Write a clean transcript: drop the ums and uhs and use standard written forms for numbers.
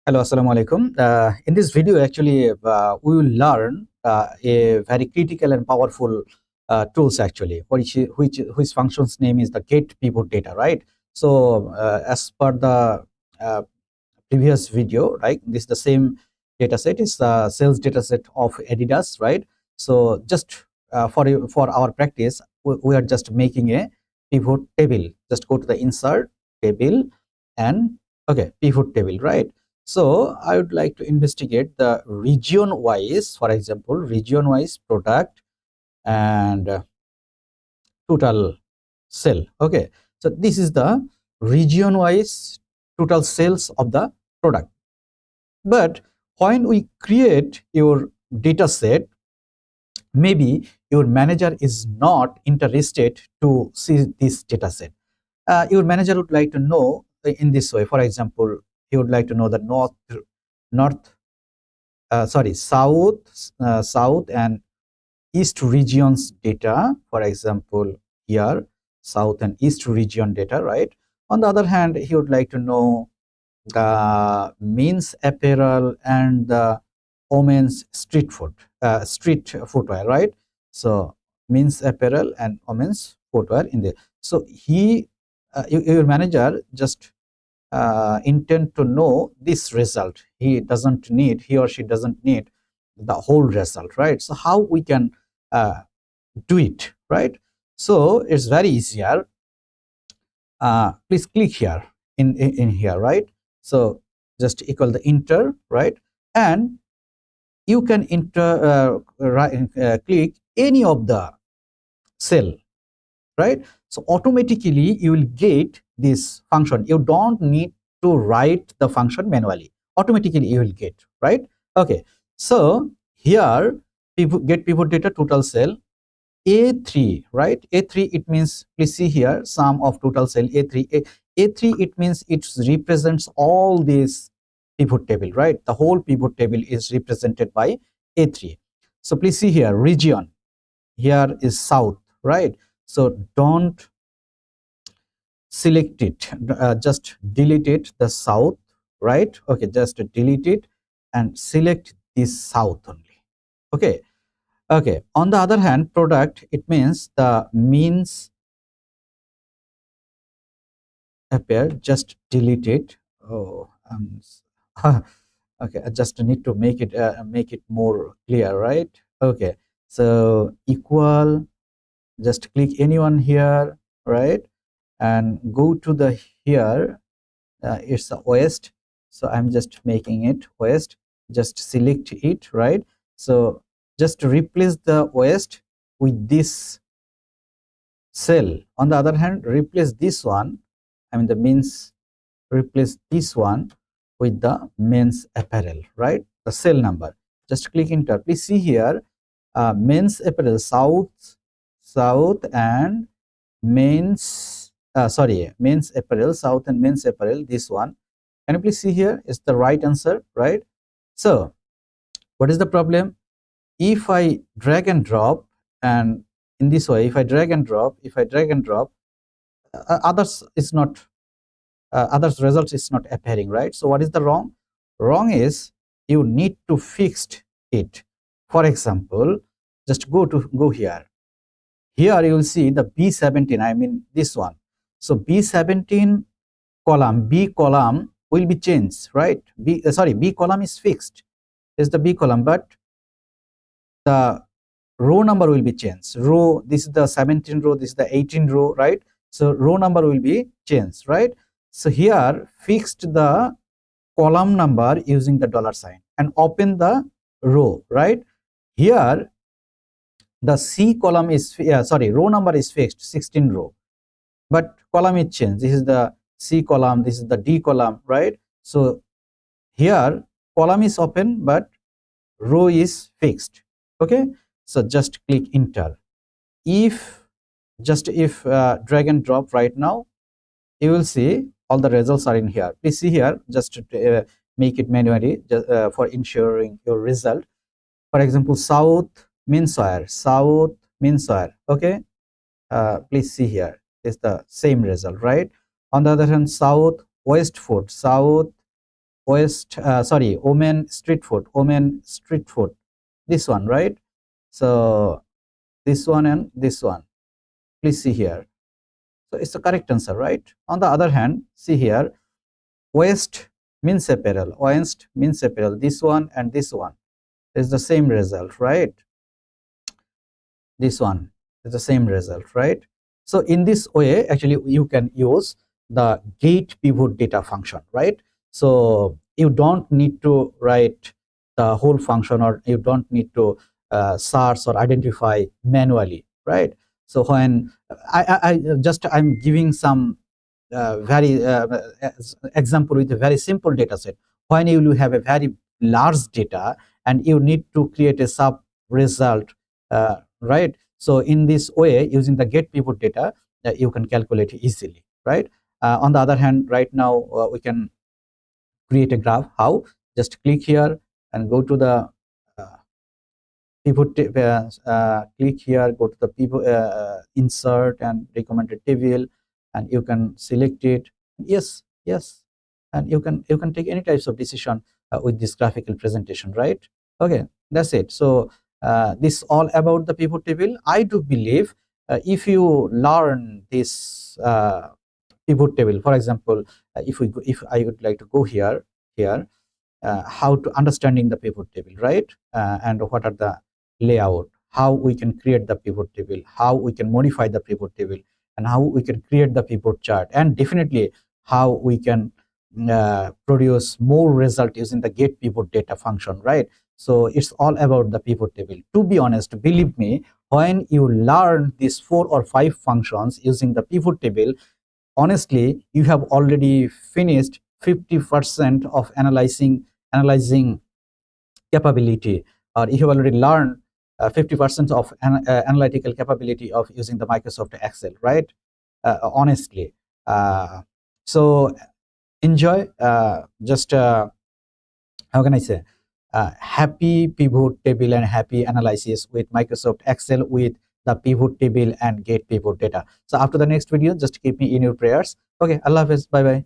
Hello, assalamu alaikum. In this video, actually, we will learn a very critical and powerful tools actually, which function's name is the GETPIVOTDATA, right? So, as per the uh, previous video, right, this is the same data set. It's the sales data set of Adidas, right? So, just for our practice, we are just making a pivot table. Just go to the insert table and okay, pivot table, right? So I would like to investigate the region wise, for example, region wise product and total sale. Okay, so this is the region wise total sales of the product. But when we create your data set, maybe your manager is not interested to see this data set. Your manager would like to know in this way. For example, he would like to know the north south and east regions data. For example, here south and east region data, right? On the other hand, he would like to know the men's apparel and the women's street footwear, right? So men's apparel and women's footwear in there. So your manager just intend to know this result. He or she doesn't need the whole result, right? So how we can uh, do it, right? So it's very easier. Please click here in here, right? So just equal the enter, right? And you can click any of the cell, right? So automatically you will get this function. You don't need to write the function manually. Automatically you will get, right? Okay, so here get pivot data total cell A3, right? A3, it means, please see here, sum of total cell A3. A3, it means it represents all this pivot table, right? The whole pivot table is represented by A3. So please see here, region, here is south, right? So don't select it, just delete it, the south, right? Okay, just delete it and select this south only. Okay, okay. On the other hand, product, it means the means appear, just delete it. Oh, okay, I just need to make it more clear, right? Okay, so equal, just click anyone here, right? And go to the here, it's the west, so I'm just making it west. Just select it, right? So just replace the west with this cell. On the other hand, replace this one, I mean the means, replace this one with the men's apparel, right? The cell number, just click enter. Please see here, men's apparel south and men's men's apparel, south and men's apparel, this one. Can you please see here is the right answer, right? So what is the problem? If I drag and drop, and in this way, if I drag and drop, others is not others results is not appearing, right? So what is the wrong? Wrong is you need to fix it. For example, just go here. Here you will see the B17, I mean this one. So B17 column, B column will be changed, right? B column is fixed, is the B column, but the row number will be changed. Row, this is the 17 row, this is the 18 row, right? So row number will be changed, right? So here fixed the column number using the $sign and open the row, right? Here the C column is row number is fixed, 16 row, but column is changed. This is the C column, this is the D column, right? So here column is open but row is fixed. Okay, so just click enter. If drag and drop right now, you will see all the results are in here. Please see here, just make it manually for ensuring your result. For example, south menswear, okay. Please see here is the same result, right? On the other hand, south westfoot, south Omen street food, this one, right? So this one and this one, please see here. So it's the correct answer, right? On the other hand, see here, waste means apparel, this one and this one is the same result, right? This one is the same result, right? So in this way, actually, you can use the GETPIVOTDATA function, right? So you don't need to write the whole function, or you don't need to search or identify manually, right? So when I'm giving some very example with a very simple data set. When you have a very large data and you need to create a sub result, right? So in this way, using the GETPIVOTDATA, you can calculate easily, right? On the other hand, right now we can create a graph. How? Just click here and go to the pivot, click here, go to the pivot, insert and recommended table, and you can select it. Yes, and you can take any types of decision with this graphical presentation, right? Okay, that's it. So this all about the pivot table. I do believe if you learn this pivot table, for example, if I would like to go here, how to understanding the pivot table, right? And what are the layout, how we can create the pivot table, how we can modify the pivot table, and how we can create the pivot chart, and definitely how we can produce more result using the GETPIVOTDATA function, right? So it's all about the pivot table. To be honest, believe me, when you learn these 4 or 5 functions using the pivot table, honestly, you have already finished 50% of analyzing capability, or you have already learned 50% of analytical capability of using the Microsoft Excel, right? Honestly, so enjoy. Just how can I say? Happy pivot table and happy analysis with Microsoft Excel with the pivot table and GETPIVOTDATA. So after the next video, just keep me in your prayers. Okay, Allah Hafiz, bye bye.